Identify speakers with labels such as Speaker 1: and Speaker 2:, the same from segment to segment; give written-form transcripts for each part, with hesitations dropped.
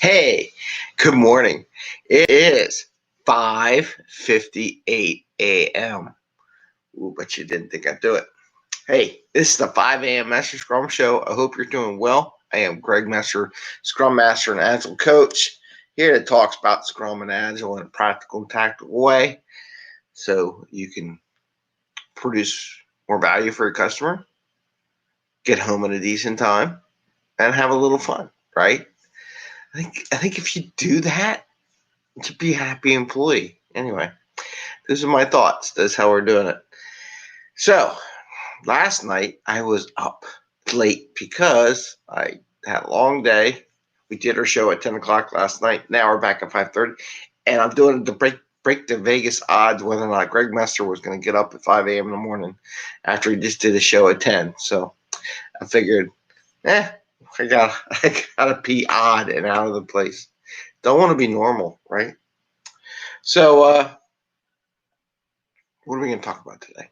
Speaker 1: Hey, good morning. It is 5:58 a.m. Ooh, but you didn't think I'd do it. Hey, this is the 5 a.m. Mester Scrum Show. I hope you're doing well. I am Greg Mester, Scrum Master and Agile Coach, here to talk about Scrum and Agile in a practical and tactical way so you can produce more value for your customer, get home at a decent time, and have a little fun, right? I think if you do that, to be a happy employee. Anyway, those are my thoughts. That's how we're doing it. So, last night I was up late because I had a long day. We did our show at 10 o'clock last night. Now we're back at 5:30, and I'm doing the break the Vegas odds whether or not Greg Mester was going to get up at 5 a.m. in the morning after he just did a show at 10. So I figured, I gotta be odd and out of the place. Don't want to be normal, right? So, what are we going to talk about today?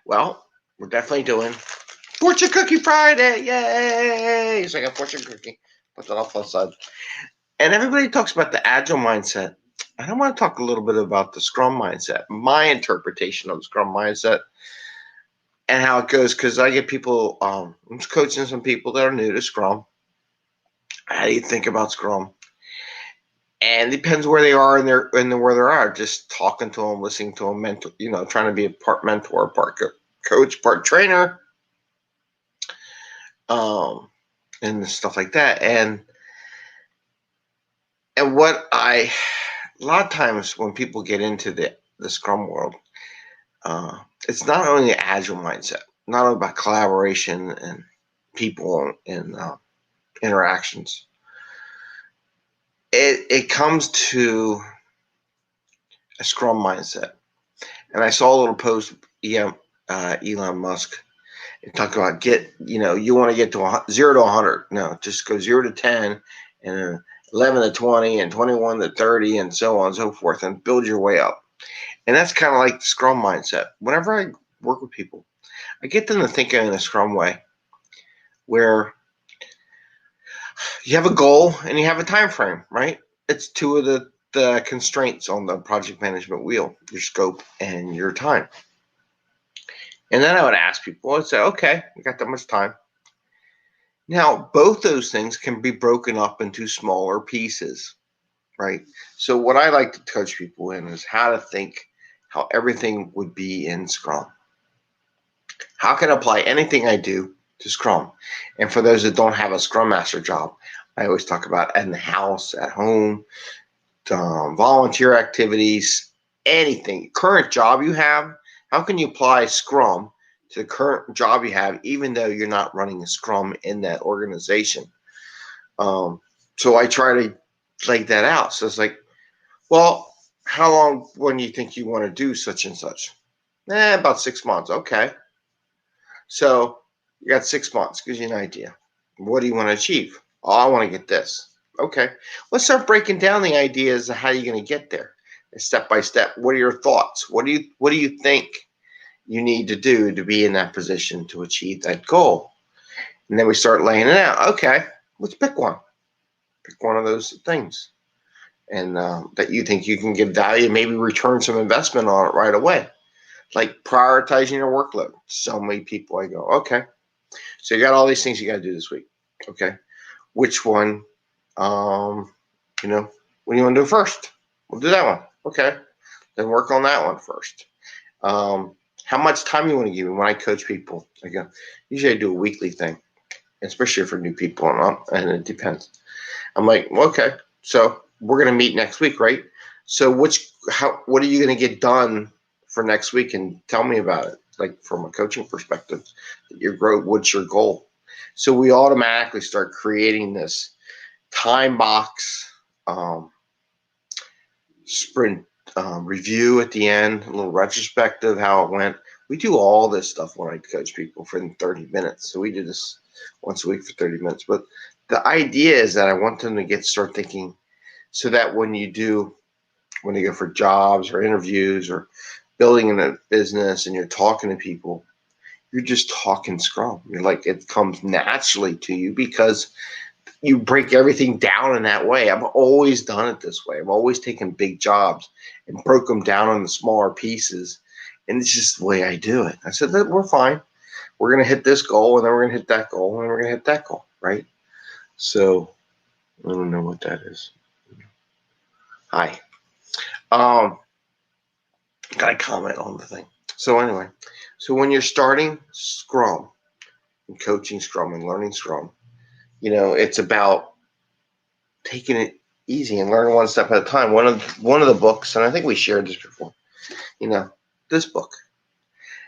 Speaker 1: Well, we're definitely doing Fortune Cookie Friday. Yay! So I got Fortune Cookie. Put that off on the side. And everybody talks about the Agile mindset. And I want to talk a little bit about the Scrum mindset, my interpretation of the Scrum mindset and how it goes. Because I get people, I'm coaching some people that are new to Scrum. How do you think about Scrum? And it depends where they are and where they are. Just talking to them, listening to them, mentor, trying to be a part mentor, part coach, part trainer, and stuff like that. And what a lot of times when people get into the Scrum world, it's not only the Agile mindset, not only about collaboration and people and interactions. It comes to a Scrum mindset. And I saw a little post Elon Musk and talk about you want to get to 0 to 100. No, just go 0 to 10 and 11 to 20 and 21 to 30 and so on and so forth and build your way up. And that's kind of like the Scrum mindset. Whenever I work with people, I get them to think in a Scrum way where you have a goal and you have a time frame, right? It's two of the constraints on the project management wheel, your scope and your time. And then I would ask people, I'd say, okay, we got that much time. Now, both those things can be broken up into smaller pieces, right? So what I like to coach people in is how to think how everything would be in Scrum. How can I apply anything I do to Scrum? And for those that don't have a Scrum Master job, I always talk about in the house, at home, volunteer activities, anything, current job you have. How can you apply Scrum to the current job you have, even though you're not running a Scrum in that organization? So I try to lay that out. So it's like, well, how long when you think you want to do such and such? About 6 months. Okay. So you got 6 months. Gives you an idea. What do you want to achieve? Oh, I want to get this. Okay. Let's start breaking down the ideas of how you're going to get there, step by step. What are your thoughts? What do you think you need to do to be in that position to achieve that goal? And then we start laying it out. Okay, let's pick one. Pick one of those things, and that you think you can get value, maybe return some investment on it right away. Like prioritizing your workload. So many people, I go, okay, so you got all these things you got to do this week. Okay, which one? What do you want to do first? We'll do that one. Okay, then work on that one first. How much time you want to give me? When I coach people, I go, usually I do a weekly thing, especially for new people, and it depends. I'm like, okay, so we're going to meet next week, right? So what are you going to get done for next week? And tell me about it, like from a coaching perspective, what's your goal? So we automatically start creating this time box, sprint review at the end, a little retrospective, how it went. We do all this stuff when I coach people for 30 minutes. So we do this once a week for 30 minutes. But the idea is that I want them to start thinking so that when you go for jobs or interviews or building in a business and you're talking to people, you're just talking Scrum. You're like, it comes naturally to you because you break everything down in that way. I've always done it this way. I've always taken big jobs and broke them down into smaller pieces. And it's just the way I do it. I said, we're fine. We're going to hit this goal, and then we're going to hit that goal, and then we're going to hit that goal, right? So I don't know what that is. Hi. Got to comment on the thing. So anyway, so when you're starting Scrum and coaching Scrum and learning Scrum, it's about taking it easy and learning one step at a time. One of the books, and I think we shared this before, this book.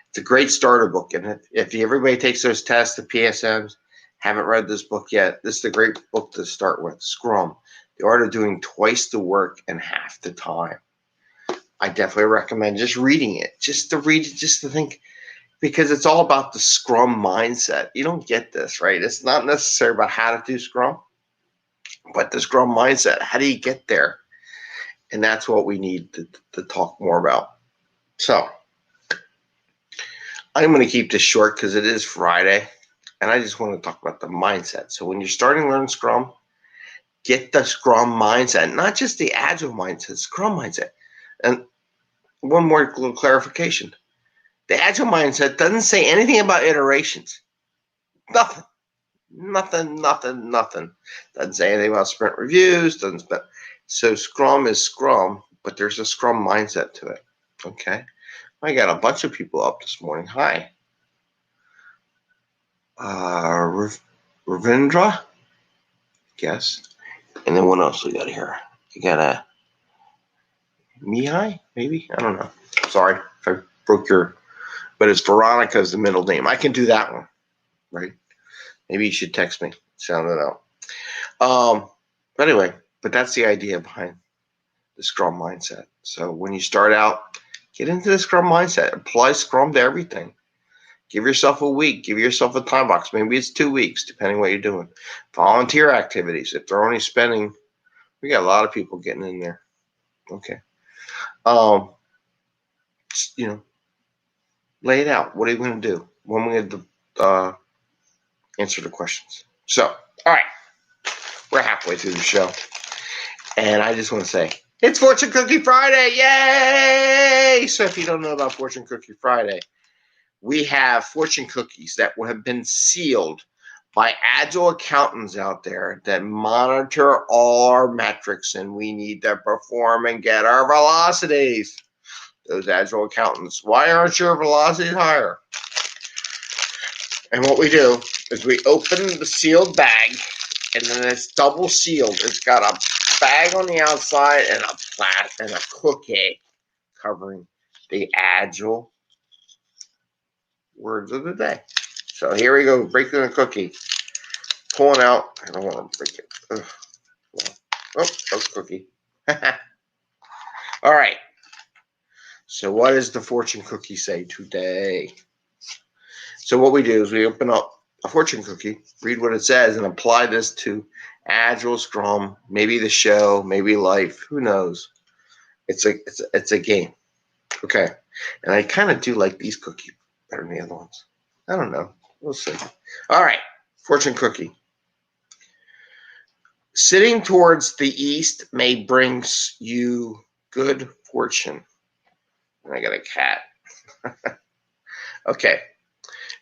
Speaker 1: It's a great starter book. And if everybody takes those tests, the PSMs, haven't read this book yet, this is a great book to start with. Scrum, The Art of Doing Twice the Work in Half the Time. I definitely recommend just reading it, just to read it, just to think, because it's all about the Scrum mindset. You don't get this, right? It's not necessarily about how to do Scrum, but the Scrum mindset. How do you get there? And that's what we need to talk more about. So I'm going to keep this short because it is Friday, and I just want to talk about the mindset. So when you're starting to learn Scrum, get the Scrum mindset, not just the Agile mindset, Scrum mindset. And one more little clarification. The Agile mindset doesn't say anything about iterations. Nothing. Doesn't say anything about sprint reviews. So Scrum is Scrum, but there's a Scrum mindset to it. Okay. I got a bunch of people up this morning. Hi. Ravindra, guess. And then what else we got here? You got a Mihai, maybe? I don't know. Sorry if I broke your, but it's Veronica's the middle name. I can do that one, right? Maybe you should text me, sound it out. But anyway, but that's the idea behind the Scrum mindset. So when you start out, get into the Scrum mindset. Apply Scrum to everything. Give yourself a week. Give yourself a time box. Maybe it's 2 weeks, depending what you're doing. Volunteer activities. If they're only spending, we got a lot of people getting in there. Okay. Lay it out. What are you going to do? When we're going to answer the questions. So, all right. We're halfway through the show. And I just want to say, it's Fortune Cookie Friday. Yay! So if you don't know about Fortune Cookie Friday, we have fortune cookies that have been sealed by Agile accountants out there that monitor all our metrics, and we need to perform and get our velocities. Those Agile accountants. Why aren't your velocities higher? And what we do is we open the sealed bag, and then it's double sealed. It's got a bag on the outside and a cookie covering the Agile words of the day. So here we go, breaking the cookie. Pulling out. I don't want to break it. Ugh. Oh, that's cookie. All right. So what does the fortune cookie say today? So what we do is we open up a fortune cookie, read what it says, and apply this to Agile, Scrum, maybe the show, maybe life. Who knows? It's a game. Okay. And I kind of do like these cookies better than the other ones. I don't know. We'll see. All right. Fortune cookie. Sitting towards the east may bring you good fortune. And I got a cat. Okay.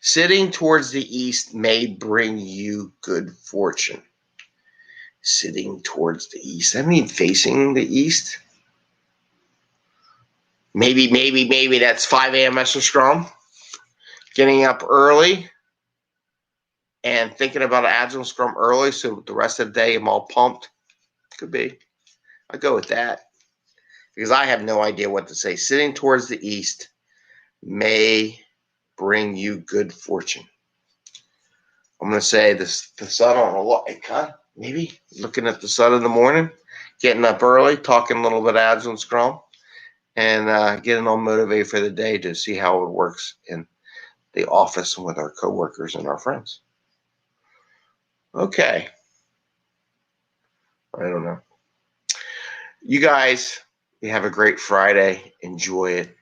Speaker 1: Sitting towards the east may bring you good fortune. Sitting towards the east. I mean, facing the east. Maybe that's 5 a.m. Mester Scrum. Getting up early and thinking about Agile Scrum early, so the rest of the day I'm all pumped. Could be. I'll go with that because I have no idea what to say. Sitting towards the east may bring you good fortune. I'm going to say the sun on a light, huh? Maybe looking at the sun in the morning, getting up early, talking a little bit Agile and Scrum, and getting all motivated for the day to see how it works in the office and with our coworkers and our friends. Okay. I don't know. You guys, you have a great Friday. Enjoy it.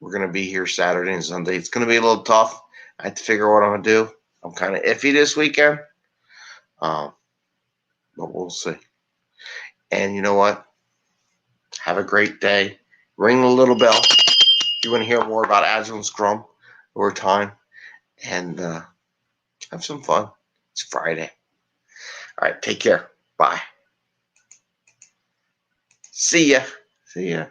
Speaker 1: We're going to be here Saturday and Sunday. It's going to be a little tough. I have to figure out what I'm going to do. I'm kind of iffy this weekend, but we'll see. And you know what? Have a great day. Ring the little bell if you want to hear more about Agile and Scrum over time, and have some fun. It's Friday. All right, take care. Bye. See ya. See ya.